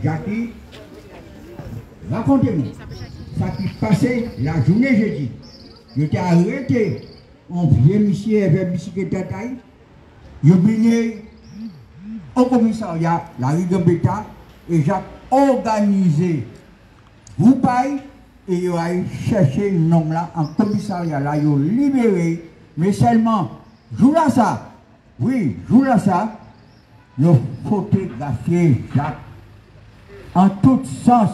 Jackie, racontez-moi, ça qui passait la journée jeudi. J'étais arrêté, on vieux monsieur avec bicyclette à taille, je venais au commissariat, la rue Gambetta, et j'ai organisé vous paye et il a cherché un homme là en commissariat, là, il a libéré, mais seulement, joue là ça, oui, joue là ça, il a photographié Jacques en tout sens.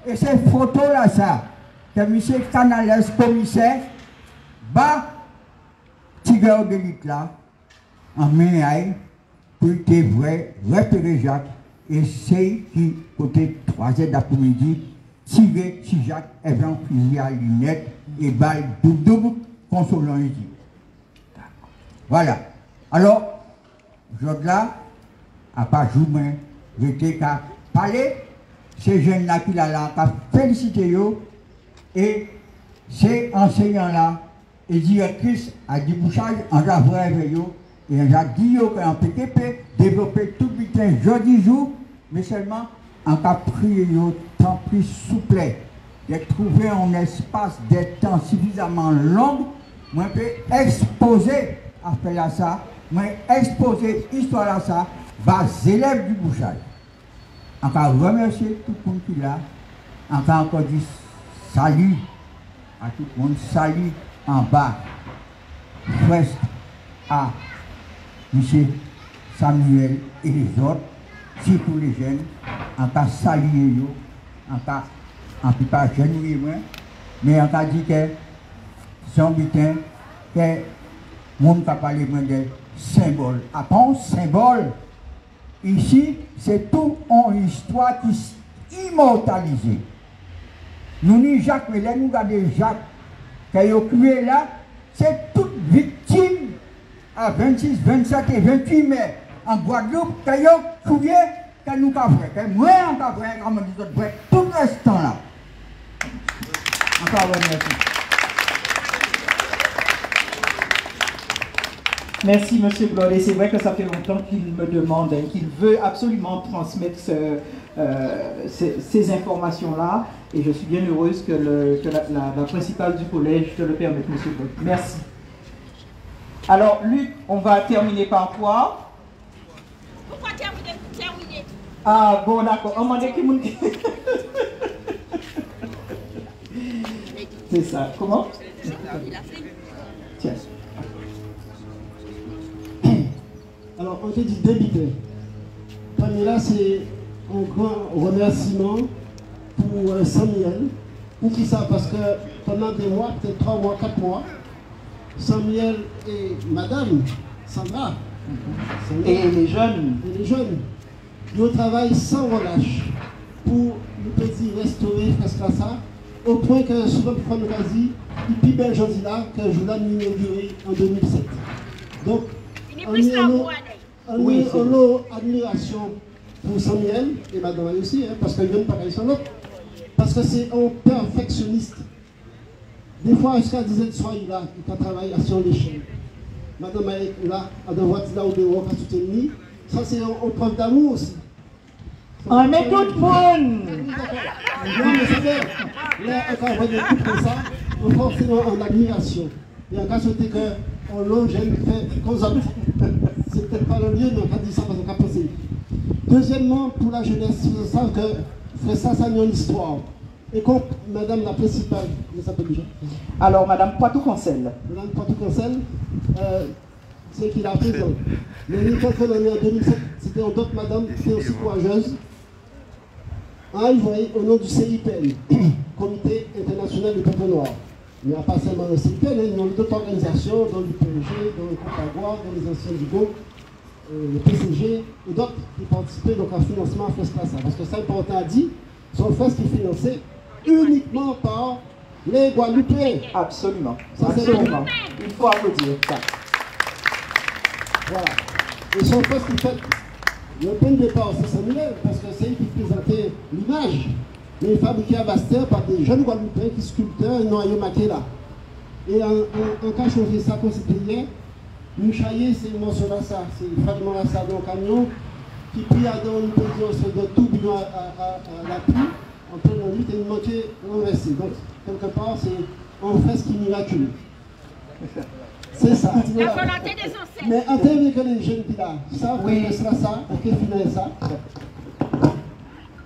Et ces photos-là, ça, que M. Canales, commissaire, bat Tigre de l'île là, en main, pour te vrai, repérer Jacques, et c'est qui, côté 3h d'après-midi, tirer si Jacques est en fusil à lunettes et balle double consolant ici. Voilà. Alors, aujourd'hui là, à part jouer, j'étais qu'à parler, ces jeunes-là qui là, qu'à féliciter eux, et ces enseignants-là, et directrice à débouchage en avoir avec eux, et on a dit qu'en PTP, développer tout le temps, jeudi jour, mais seulement en cas prier, tant plus souple, de trouver un espace de temps suffisamment long, moi je peux exposer à faire ça, moi exposer l'histoire à ça, va élèves du bouchage. En cas remercier tout le monde qui est là, en cas encore dit salut à tout le monde, salut en bas, presque à M. Samuel et les autres, surtout les jeunes, en cas saluer eux, en cas, en plus pas jeunes, mais en cas dit que son butin, que le monde a parlé de symbole. Après, symbole, ici, c'est tout une histoire qui est immortalisée. Nous, ni Jacques, mais là, nous regardons Jacques, qui a créé là, c'est toute victime à 26, 27 et 28 mai en Guadeloupe, qui a créé, qui nous a fait, moi, on a fait, comme les autres, tout ce temps-là. Encore merci. Merci, M. Blondet. C'est vrai que ça fait longtemps qu'il me demande, qu'il veut absolument transmettre ces informations-là. Et je suis bien heureuse que la principale du collège te le permette, M. Blondet. Merci. Alors, Luc, on va terminer par quoi? Pourquoi terminer? Ah, bon, d'accord. On m'a dit qu'il c'est ça. Comment? Tiens. Alors, on te dit débiter. Parmi là, c'est un grand remerciement pour Samuel. Pour qui ça? Parce que pendant des mois, peut-être 3 mois, 4 mois, Samuel et Madame Sandra, et les jeunes, ils travaillent sans relâche pour nous petit restaurer presque ça, au point que souvent pour nous quasi, il plus belle journée là que je l'ai inauguré en 2007. Donc, on a admiration pour Samuel et Madame aussi, hein, parce qu'ils viennent pareil sur l'autre. Parce que c'est un perfectionniste. Des fois, jusqu'à 10 h soir, il a travaillé sur l'échelle. Madame est là, à devoir là ou dehors, à soutenir. Ça, c'est un preuve d'amour aussi. On met tout le monde. Non, mais c'est vrai. Là, on va voir tout comme ça, on est forcément en admiration. Et en cas souhaiter qu'on l'eau, j'aime faire comme ça. C'est peut-être pas le lieu, mais on va dire ça parce qu'on a pensé. Deuxièmement, pour la jeunesse, vous savez que ça a une histoire. Et comme Madame la principale, elle s'appelle déjà. Alors, Madame Poitou-Cancel. Madame Poitou-Cancel, c'est qui l'a présent. Mais quand elle est en 2007, c'était une autre madame qui était aussi courageuse. Ah, vous voyez, au nom du CIPN, Comité international du peuple noir. Il n'y a pas seulement le CIPN, il y a d'autres organisations, dans l'UPG, dans le Compagua, dans les anciens du GO, le PCG, et d'autres qui participaient donc à financement à FESPLASA. Parce que c'est important à dire, son FES qui est financé uniquement par les Guadeloupéens. Absolument. Ça, c'est absolument. Il faut applaudir ça. Voilà. Et son FES qui fait le point de départ, c'est Samuel, parce que c'est lui qui présentait l'image. Mais il est fabriqué à Bastère par des jeunes Guadeloupéens qui sculpteurs et noyaux maqués là. Et en cas changer ça comme c'était hier, nous chaillons ces morceaux-là, c'est fragments là, ça dans le camion, qui pris à dans une position de tout bidon à la pluie, en pleine nuit, et il manquait renversé. Donc, quelque part, c'est un fresque miraculeux. C'est ça. La volonté des ancêtres. Mais en termes que les jeunes qui là, ça, Oui. c'est ça, pour qu'ils finissent ça,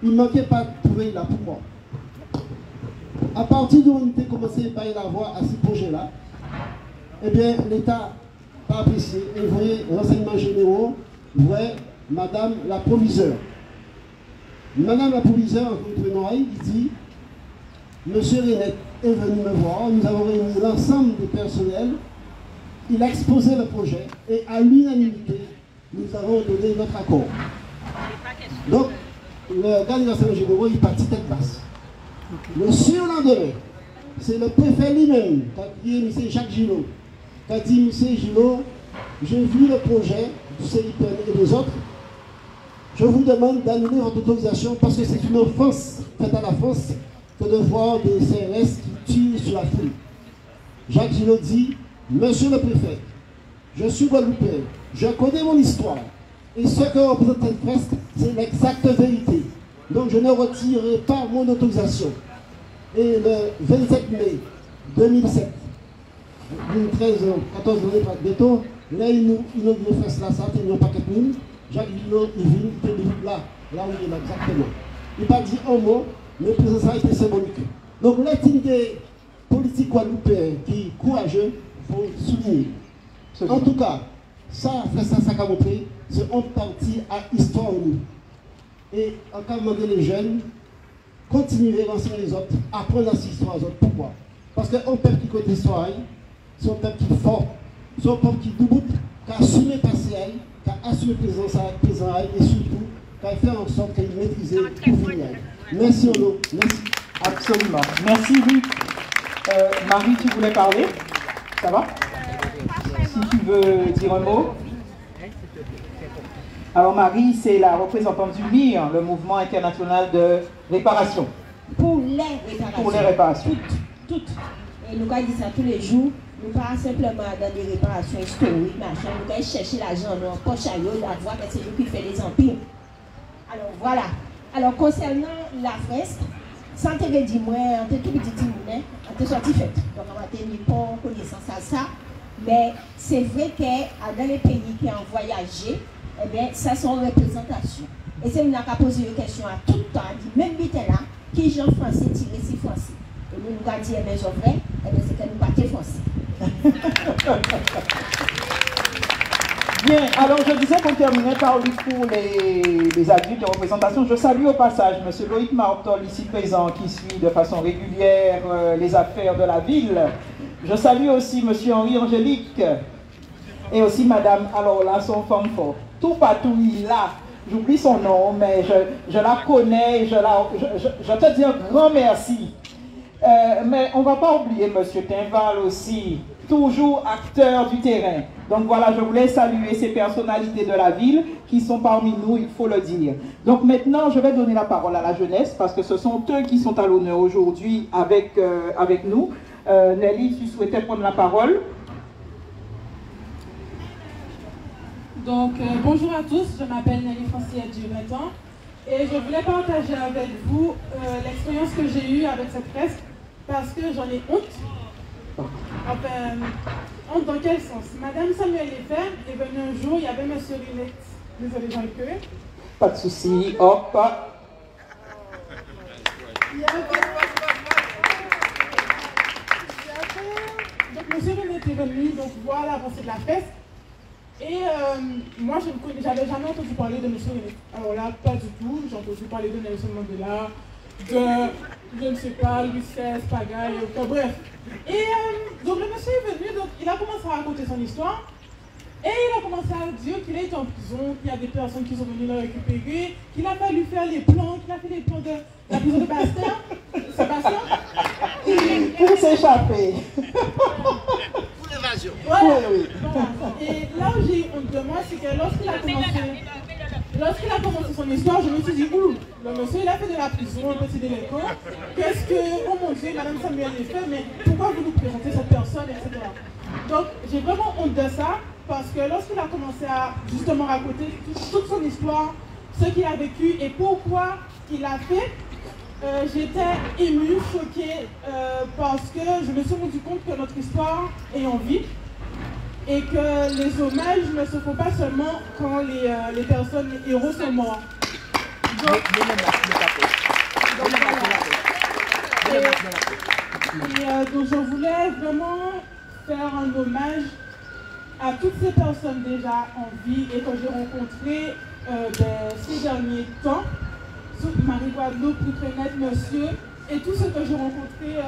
il ne manquait pas de trouver là pourquoi. À partir d'où on était commencé à la voie à ces projets-là, eh bien, l'État a apprécié et vous voyez, renseignements généraux, voyez, Madame la proviseure. Madame la proviseure, en votre oreille, il dit, Monsieur René est venu me voir, nous avons réuni l'ensemble des personnels, il a exposé le projet et à l'unanimité, nous avons donné notre accord. Donc, le gars des renseignements généraux, il partit tête basse. Le surlendemain, c'est le préfet lui-même qui a dit M. Jacques Gillot, qui a dit M. Gillot, j'ai vu le projet du CIPN et des autres, je vous demande d'annuler votre autorisation parce que c'est une offense faite à la France que de voir des CRS qui tirent sur la foule. Jacques Gillot dit, Monsieur le préfet, je suis Guadeloupéen, je connais mon histoire et ce que représente cette fresque, c'est l'exacte vérité. Donc je ne retirerai pas mon autorisation. Et le 27 mai 2007, 13, 14 années bientôt, là il nous fait la santé, il n'y a pas 4000. Jacques Gillot, il vient là où il est là, exactement. Il n'a pas dit un mot, mais pour ça a été symbolique. Donc les teams des politiques guadeloupéens qui sont courageux, il faut souligner. En tout cas, ça a montré, c'est une partie à l'histoire. Et en cas de demander les jeunes, continuer à renseigner les autres, apprendre à cette histoire aux autres. Pourquoi? Parce qu'un peuple qui connaît l'histoire, c'est un peuple qui est fort, c'est un peuple qui debout, qui a assumé le passé, qui a assumé le présent et surtout, qui a fait en sorte qu'il maîtrise tout venir. Merci Ono, merci. Absolument. Merci Luc. Marie, tu voulais parler? Ça va? Si tu veux dire un mot. Alors Marie, c'est la représentante du MIR, le mouvement international de réparation. Pour les réparations. Pour les réparations. Toutes. Et nous disons ça tous les jours. Nous pas simplement dans des réparations historiques, machin. Nous allons chercher l'argent dans notre poche à eux, la voix que c'est nous qui fait les empires. Alors voilà. Alors concernant la fresque, sans te dire moi, on te tout petit timounet, on te sorti fait. Donc on va tenir pas connaissance à ça. Mais c'est vrai que dans les pays qui ont voyagé, eh bien, ça sont représentations. Et c'est nous qui posé une question à tout le temps, dit même vite là, qui gens français tiré si français. Et nous avons dit, eh bien, c'est vrai, eh bien, c'est que nous pas français. Bien, alors je disais qu'on terminait par pour les adultes de représentation. Je salue au passage M. Loïc Martol, ici présent, qui suit de façon régulière les affaires de la ville. Je salue aussi M. Henri Angélique et aussi Mme, alors là, son femme fort. Tout partout, il est là. J'oublie son nom, mais je la connais et je te dis un grand merci. Mais on ne va pas oublier M. Tinval aussi, toujours acteur du terrain. Donc voilà, je voulais saluer ces personnalités de la ville qui sont parmi nous, il faut le dire. Donc maintenant, je vais donner la parole à la jeunesse parce que ce sont eux qui sont à l'honneur aujourd'hui avec nous. Nelly, tu souhaitais prendre la parole? Donc, bonjour à tous, je m'appelle Nelly Francière du 20 ans et je voulais partager avec vous l'expérience que j'ai eue avec cette fresque parce que j'en ai honte. Enfin, honte dans quel sens? Madame Samuel Lefebvre est venue un jour, il y avait Monsieur Rinette, désolé j'en ai peu. Pas de souci, hop. Donc Monsieur Rinette est venu, donc voir l'avancée de la fresque. Et moi, je n'avais jamais entendu parler de M. René. Alors là, pas du tout. J'ai entendu parler de Nelson Mandela, de, je ne sais pas, Louis XVI, Pagaille, bref. Et donc le monsieur est venu, donc il a commencé à raconter son histoire. Et il a commencé à dire qu'il est en prison, qu'il y a des personnes qui sont venues le récupérer, qu'il a fallu faire les plans, qu'il a fait les plans de la prison de Bastien. Sébastien. Pour s'échapper. Voilà. Oui. Voilà. Et là où j'ai eu honte de moi, c'est que lorsqu'il a commencé son histoire, je me suis dit, ouh, le monsieur il a fait de la prison, un petit délinquant. Qu'est-ce que, oh mon Dieu, Madame Samuel l'a fait, mais pourquoi vous nous présentez cette personne, etc. Donc j'ai vraiment honte de ça, parce que lorsqu'il a commencé à justement raconter toute son histoire, ce qu'il a vécu et pourquoi il a fait, J'étais émue, choquée, parce que je me suis rendu compte que notre histoire est en vie et que les hommages ne se font pas seulement quand les personnes, les héros sont morts. Donc je voulais vraiment faire un hommage à toutes ces personnes déjà en vie et que j'ai rencontrées ces derniers temps. Marie-Guadeloupe, Poutrenette, Monsieur, et tout ce que j'ai rencontré,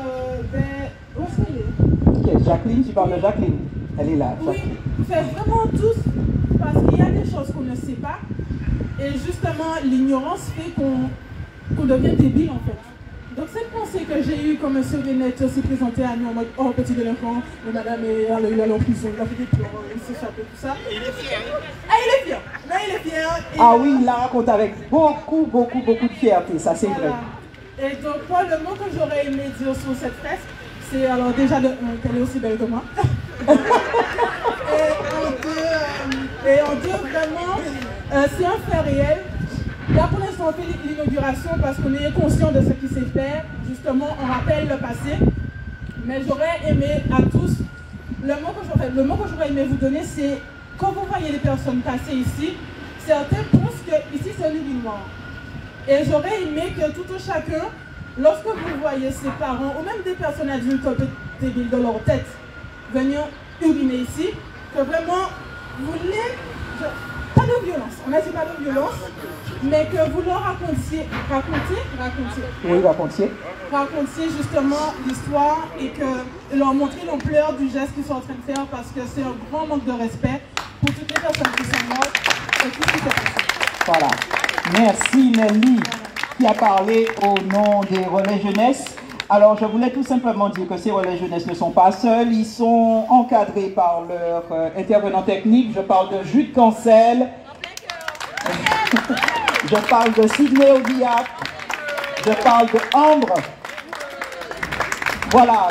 où est-ce qu'elle est? Ok, Jacqueline, tu parles de Jacqueline. Elle est là. Oui, c'est vraiment tous, parce qu'il y a des choses qu'on ne sait pas, et justement, l'ignorance fait qu'on devient débile en fait. Donc cette pensée que j'ai eue quand M. Bennett s'est présenté à nous en mode « Oh, petit délinquant, mais madame est allée en prison, il a fait des plans, il s'est échappé, tout ça. » Il est fier. Ah, il est fier. Mais il est fier. Ah oui, il la raconte avec beaucoup de fierté, ça c'est vrai. Et donc moi, le mot que j'aurais aimé dire sur cette fresque, c'est alors déjà qu'elle est aussi belle que moi. et en deux, vraiment, c'est un fait réel. Là, pour l'instant, on fait l'inauguration parce qu'on est conscient de ce qui s'est fait. Justement, on rappelle le passé. Mais j'aurais aimé à tous, le mot que j'aurais aimé vous donner, c'est quand vous voyez les personnes passer ici, certains pensent que ici c'est un urinoir. Et j'aurais aimé que tout un chacun, lorsque vous voyez ses parents, ou même des personnes adultes un peu débiles de leur tête, venir uriner ici, que vraiment, vous voulez... Pas de violence, on a dit pas de violence, mais que vous leur racontiez justement l'histoire et que leur montrer l'ampleur du geste qu'ils sont en train de faire parce que c'est un grand manque de respect pour toutes les personnes qui sont mortes et tout ce qui s'est passé. Voilà. Merci Nelly qui a parlé au nom des relais jeunesse. Alors je voulais tout simplement dire que ces relais jeunesse ne sont pas seuls, ils sont encadrés par leurs intervenants techniques. Je parle de Jude Cancel, je parle de Sidney Audiac, je parle de Ambre. Voilà,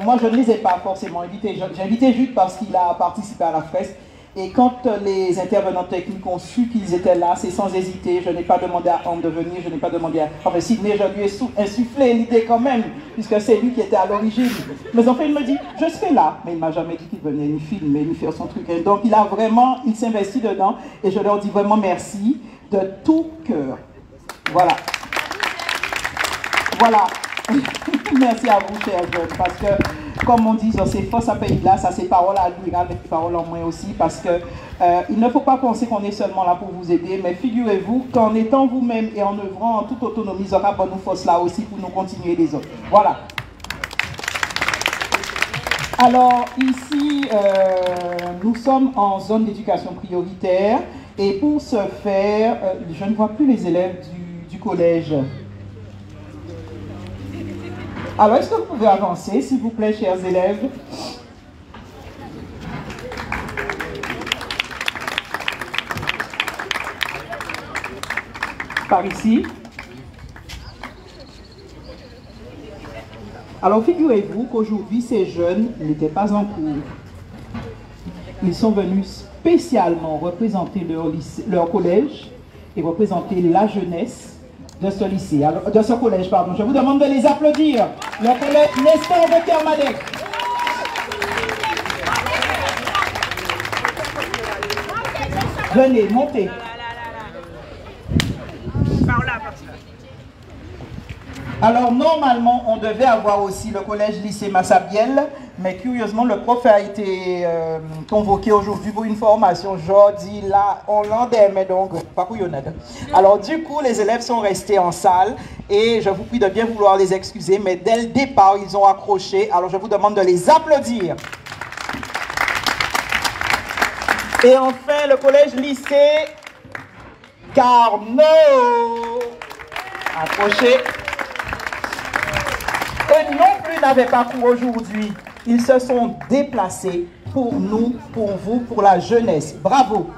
moi je ne les ai pas forcément invités, j'ai invité Jude parce qu'il a participé à la fresque. Et quand les intervenants techniques ont su qu'ils étaient là, c'est sans hésiter. Je n'ai pas demandé à Ambre de venir, je n'ai pas demandé à... Enfin, Sidney, je lui ai insufflé l'idée quand même, puisque c'est lui qui était à l'origine. Mais enfin, il me dit, je serai là. Mais il ne m'a jamais dit qu'il venait nous filmer, nous faire son truc. Et donc, il s'investit dedans. Et je leur dis vraiment merci de tout cœur. Voilà. Voilà. Merci à vous, chers jeunes, parce que, comme on dit, c'est force à pays là, ça c'est parole à lui, mais parole en moi aussi, parce que il ne faut pas penser qu'on est seulement là pour vous aider, mais figurez-vous qu'en étant vous-même et en œuvrant en toute autonomie, ça va nous force là aussi pour nous continuer les autres. Voilà. Alors, ici, nous sommes en zone d'éducation prioritaire, et pour ce faire, je ne vois plus les élèves du collège. Alors, est-ce que vous pouvez avancer, s'il vous plaît, chers élèves? Par ici. Alors, figurez-vous qu'aujourd'hui, ces jeunes n'étaient pas en cours. Ils sont venus spécialement représenter leur collège et représenter la jeunesse de ce lycée, alors, de ce collège, pardon. Je vous demande de les applaudir. Le collège Nestor de Kermadec. Venez, montez. Alors, normalement, on devait avoir aussi le collège-lycée Massabielle, mais curieusement, le prof a été convoqué aujourd'hui pour une formation. Jordi, là, hollandais, mais donc, pas couillonnade. Alors, du coup, les élèves sont restés en salle et je vous prie de bien vouloir les excuser, mais dès le départ, ils ont accroché. Alors, je vous demande de les applaudir. Et enfin, le collège-lycée Carnot. Accrochez. Eux non plus n'avaient pas cours aujourd'hui. Ils se sont déplacés pour nous, pour vous, pour la jeunesse. Bravo.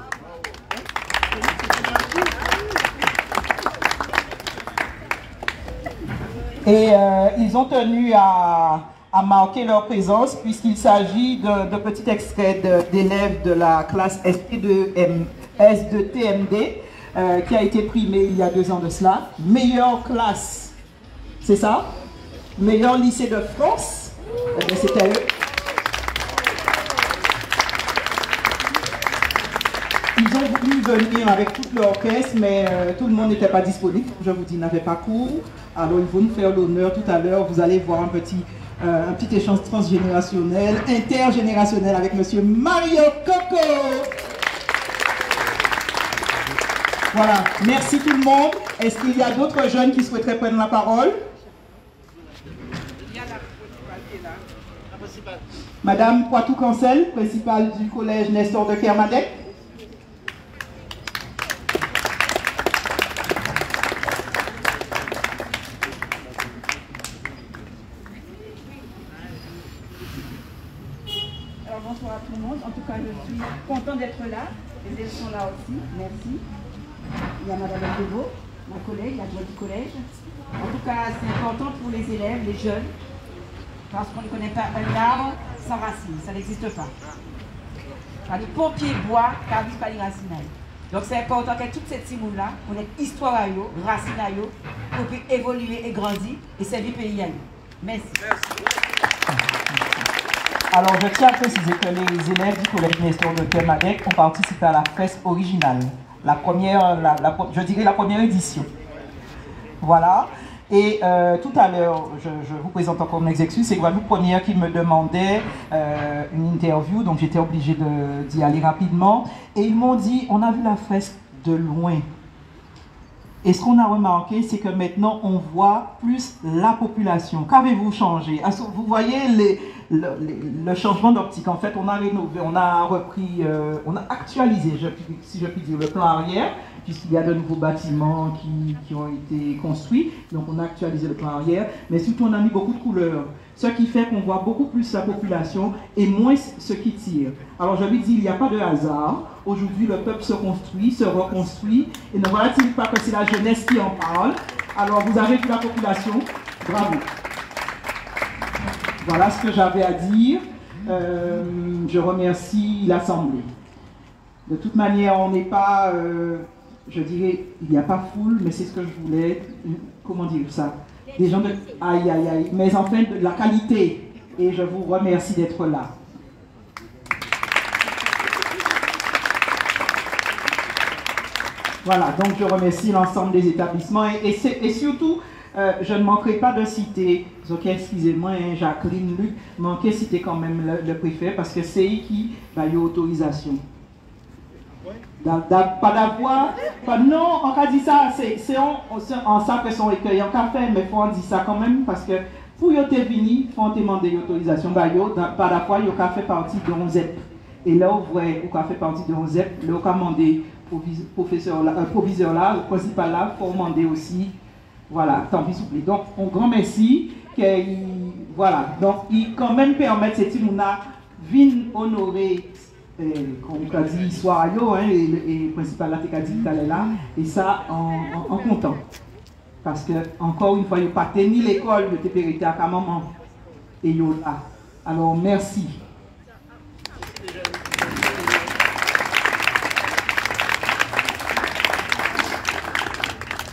Et ils ont tenu à marquer leur présence puisqu'il s'agit de petits extraits d'élèves de la classe S2TMD qui a été primée il y a 2 ans de cela. Meilleure classe C'est ça? Meilleur lycée de France. Eh bien, c'était eux. Ils ont voulu venir avec tout l'orchestre, mais tout le monde n'était pas disponible. Je vous dis, n'avait pas cours. Alors, ils vont nous faire l'honneur tout à l'heure. Vous allez voir un petit échange transgénérationnel, intergénérationnel avec monsieur Mario Coco. Voilà, merci tout le monde. Est-ce qu'il y a d'autres jeunes qui souhaiteraient prendre la parole? Madame Poitou-Cancel, principale du collège Nestor de Kermadec. Alors bonsoir à tout le monde. En tout cas, je suis content d'être là. Les élèves sont là aussi. Merci. Il y a Madame Eldevo, ma collègue, la joie du collège. En tout cas, c'est important pour les élèves, les jeunes, parce qu'on ne connaît pas un arbre sans racines. Ça n'existe pas. Les pompiers bois, car ils pas les racines. Donc c'est important que toute cette timoun-là, on ait histoire à eux, racines à eux, pour puis évoluer et grandir et servir le pays à eux. Merci. Alors, je tiens à préciser que les élèves du collège Nestor de Kermadec ont participé à la fresque originale. La première, je dirais la première édition. Voilà. Et tout à l'heure, je vous présente encore mes excuses, c'est Guadeloupe Première qui me demandait une interview, donc j'étais obligée d'y aller rapidement. Et ils m'ont dit, on a vu la fresque de loin. Et ce qu'on a remarqué, c'est que maintenant, on voit plus la population. Qu'avez-vous changé? Vous voyez le changement d'optique. En fait, on a rénové, on a repris, on a actualisé, si je puis dire, le plan arrière, puisqu'il y a de nouveaux bâtiments qui ont été construits. Donc, on a actualisé le plan arrière. Mais surtout, on a mis beaucoup de couleurs. Ce qui fait qu'on voit beaucoup plus la population et moins ce qui tire. Alors, je lui dis, il n'y a pas de hasard. Aujourd'hui, le peuple se construit, se reconstruit. Et ne voilà-t-il pas que c'est la jeunesse qui en parle? Alors, vous avez vu la population. Bravo. Voilà ce que j'avais à dire. Je remercie l'Assemblée. De toute manière, on n'est pas, je dirais, il n'y a pas foule, mais c'est ce que je voulais, comment dire ça? Des gens de, aïe, aïe, aïe, mais enfin de la qualité. Et je vous remercie d'être là. Voilà, donc je remercie l'ensemble des établissements et surtout, je ne manquerai pas de citer, ok, excusez-moi, hein, Jacqueline, Luc, manquer de citer quand même le préfet parce que c'est lui qui a eu autorisation. Pas d'avoir, non, on a dit ça, c'est en ça que son recueil en café, mais il faut en dire ça quand même parce que pour y être venu, il faut demander l'autorisation. Pas d'avoir, il a fait partie de ONZEP. Et là, vous voyez, il a fait partie de ONZEP, là, il a demandé proviseur là, le principal là, pour demander aussi, voilà, tant pis souple. Donc, un grand merci, voilà, donc il quand même permet cette timuna vin honorer, comme on a dit, soit ailleurs, hein, et le principal là, dit là, et ça en comptant. Parce que, encore une fois, il n'y a pas tenu l'école de Tépérité à maman, et il là. Alors, merci.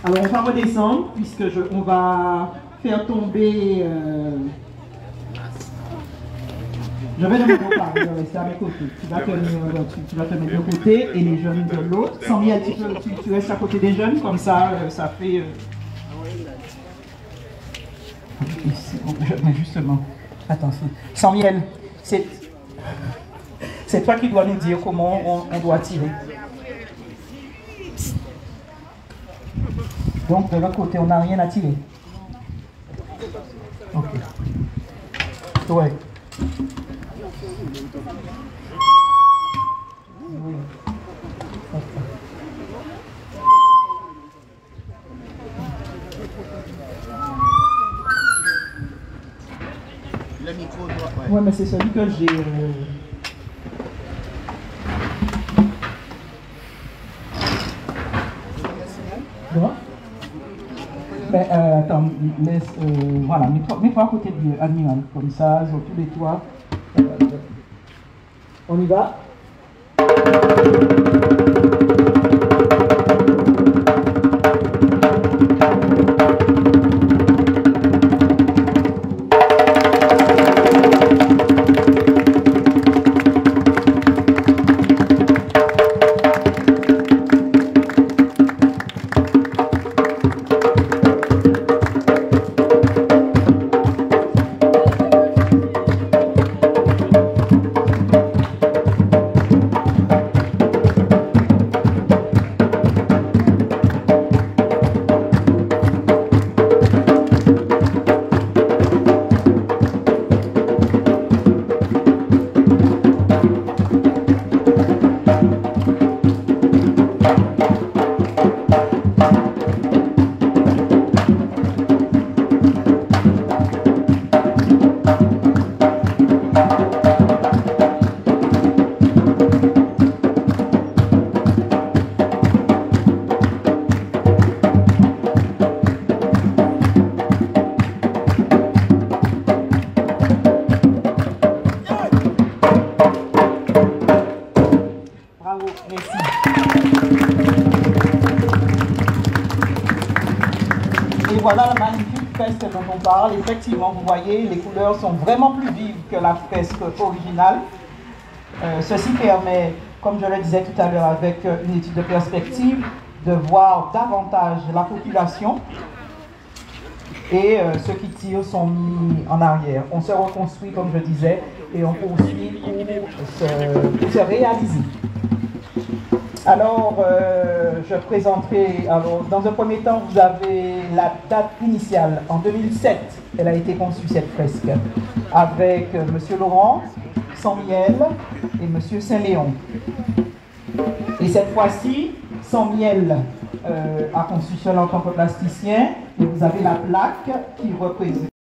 Alors on va redescendre puisque on va faire tomber. Je vais demander au parc de rester à mes côtés. Tu vas te mettre de côté et les jeunes de l'autre. Samuel, tu restes à côté des jeunes, comme ça, ça fait. Mais justement, attention. Samuel, c'est toi qui dois nous dire comment on doit tirer. Donc, de l'autre côté, on n'a rien à tirer. Ok. Ouais. Le micro doit. Ouais, mais c'est celui que j'ai. Bon. Ben, attends, laisse, voilà, mets-toi à côté de l'admiral, comme ça, sur tous les toits. On y va. Et voilà la magnifique fresque dont on parle. Effectivement, vous voyez, les couleurs sont vraiment plus vives que la fresque originale. Ceci permet, comme je le disais tout à l'heure avec une étude de perspective, de voir davantage la population et ceux qui tirent sont mis en arrière. On se reconstruit, comme je disais, et on poursuit pour se réaliser. Alors, je présenterai, alors, dans un premier temps, vous avez la date initiale. En 2007, elle a été conçue, cette fresque, avec M. Laurent, Sans-Miel et M. Saint-Léon. Et cette fois-ci, Sans-Miel a conçu seul en tant que plasticien, et vous avez la plaque qui représente